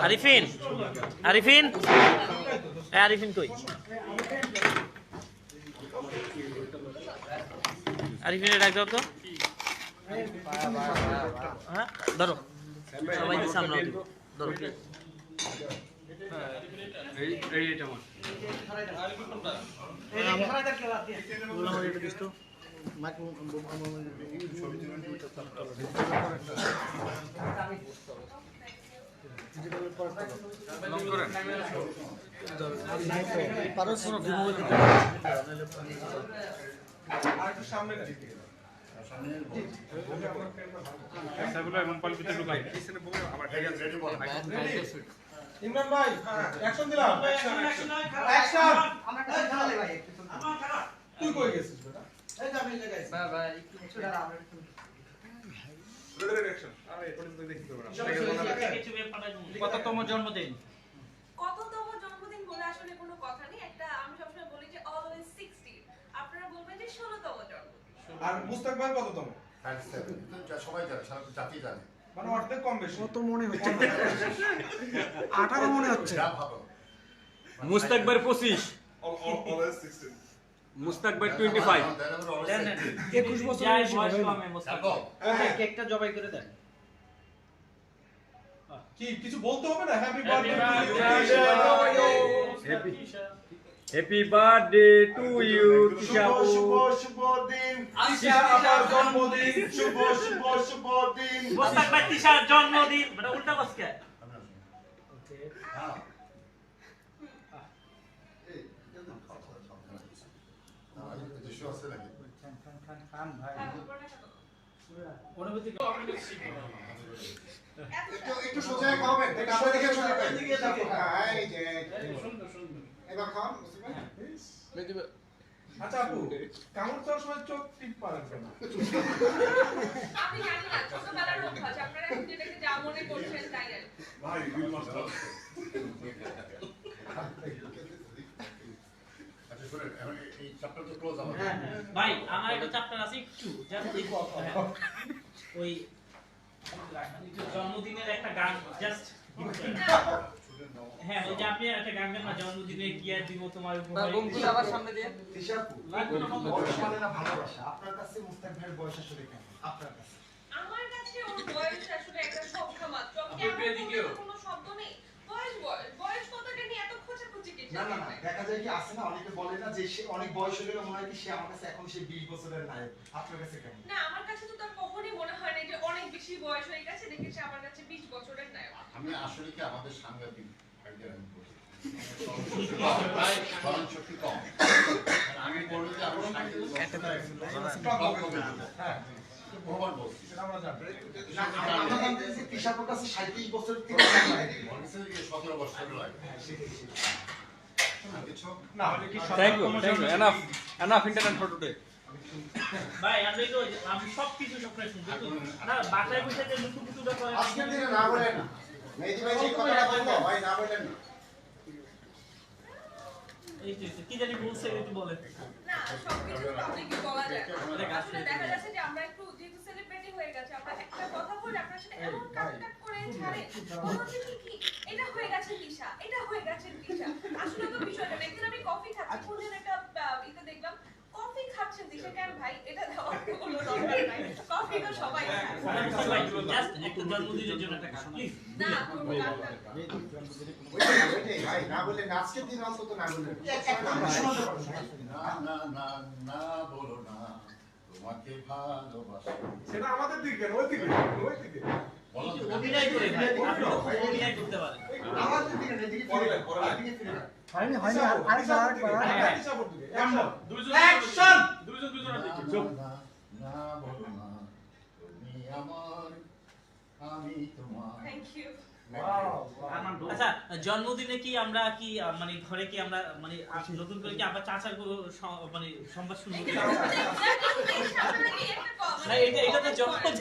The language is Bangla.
আরিফিন আরিফিন আরিফিন কই আরিফিনের ডাক দাও তো হ্যাঁ ধরো সবাই সামনে ধরো এইটা ইমরান ভাই অ্যাকশন দিলাম অ্যাকশন আমরা খেলা ভাই তুই কই গেছিস বেটা এই আমি লাগাইছি বাবা একটু দাঁড়া আমরা একটু রেডি অ্যাকশন আরে এটা তো দেখি তো কততম জন্মদিন বলে আসলে কোনো কথা নেই একটা আমি সবসময় বলি যে অলওয়েজ 60 আপনারা বলবেন যে 16তম জন্মদিন আর মুস্তাক ভাই কততম 37 সবাই জানে সারা জাতি জানে মানে অর্ধেক কম বেশি কত মনে হচ্ছে 18 মনে হচ্ছে যা ভালো মুস্তাক ভাই 25 অলওয়েজ 16 মুস্তাক ভাই 25 21 বছর যাই বয়স বয়স হবে কমে মুস্তাক কেকটা জবাই করে দেন কি কিছু বলতে হবে না happy birthday happy birthday to you শুভ শুভ শুভ দিন তিশা আমার জন্মদিন শুভ শুভ শুভ দিন মুস্তাক ভাই তিশার জন্মদিন মানে উল্টা বসকে ওকে হ্যাঁ অনুভূতি একটু সোজা খাবেন এটা আমরা দেখে সোজা খাই হ্যাঁ এই যে সুন্দর সুন্দর এবার খান আচ্ছা আপু কামড় দেওয়ার সময় চোখ টিপ পারেন কেন আপনি জানেন না ছোটবেলার অভ্যাস আপনারা যেটাকে যা মনে করছেন তাই আর ভাই রিল মাস্টার আচ্ছা শুনুন এই চ্যাপ্টার তো ক্লোজ হবে ভাই আমার একটা চ্যাপ্টার আছে একটু জাস্ট ওই জন্মদিনের একটা গান জাস্ট হ্যাঁ ওই যে আপনি একটা গান গান না জন্মদিনে গিয়ে দিব তোমার উপহার বন্ধু আবার সামনে দিয়ে তিশাপু বয়স মানে না ভালোবাসা আপনার কাছে মুস্তাক ভাইয়ের বয়স আসলে কেমন আপনার কাছে আমার কাছে ওর বয়স আসলে একটা সংখ্যা মাত্র কোনো শব্দ নেই বয়স বয়স কতটা নিয়ে এত খোঁচাখুচি কি না না না দেখা যায় কি আছে না অনেকে বলে না যে সে অনেক বয়স হয়ে গেলে মনে হয় কি সে আমার কাছে এখন সে 20 বছরের নায়ক আপনার কাছে কেমন না আমার কাছে তো তার কখনোই মনে হয় না যে অনেক বেশি বয়স হয়ে গেছে দেখে সে আমার কাছে 20 বছরের নায়ক আমি আসলে কি আমাদের সাংঘাতিক আইডিয়া আমি বলি স্মরণ শক্তি কম আমি বলি যে আমি হ্যাঁ প্রমাণ বলছি আমরা জানি না আমরা জানতে যে তিশাপুর কাছে 37 বছর থেকে বলছে যে 17 বছর লাগে না thank you enough internet for today ভাই আমি সব কিছু সবটাই শুনছি না বাসায় বসে যে লুকু লুকুটা করে আজকের দিনে না বলেন না মেহেদী ভাই যে কথাটা বললো ভাই না বলেন না এই তো কি জানি বলছে একটু বলে না সবকিছু পাবলিকলি বলা যায় না আসলে দেখা যাচ্ছে যে আমরা একটু যেহেতু সেলিব্রিটি হয়ে গেছে আমরা একটা কথা বলে আপনার সাথে এমন কাট করে ছাড়ে বলছে কি এটা হয়ে গেছে তিশা এটা হয়ে গেছে তিশা আসলে তো বিষয়টা না একদিন আমি কফি খাচ্ছি কোনদিন একটা ইতে দেখলাম কফি খাচ্ছেন তিশা কেন ভাই এটা দেওয়ার কোনো দরকার নাই কফি তো সবাই খায় জাস্ট একটু জন্মদিনের জন্য একটা গান প্লিজ না করবো গান না ওইটাই ভাই না বললে আজকের দিন অন্তত না বললেন না না না না বলো না তোমাকে ভালোবাসি সেটা আমাদের দিকে কেন ওই দিকে অভিনয় করে ভাই আপনি তো অভিনয় করতে পারেন আমাদের দিকে না এদিকে ফিরে এদিকে ফিরে হয়নি আরেকবার তিশাপুর দিকে অ্যাকশন না বলো না তুমি আমার আমি তোমার থ্যাংক ইউ আচ্ছা জন্মদিনে কি আমরা কি মানে ঘরে কি আমরা মানে নতুন করে কি আমরা চাচার মানে সংবাদ শুনবো এটা না এটা তো জন্মদিন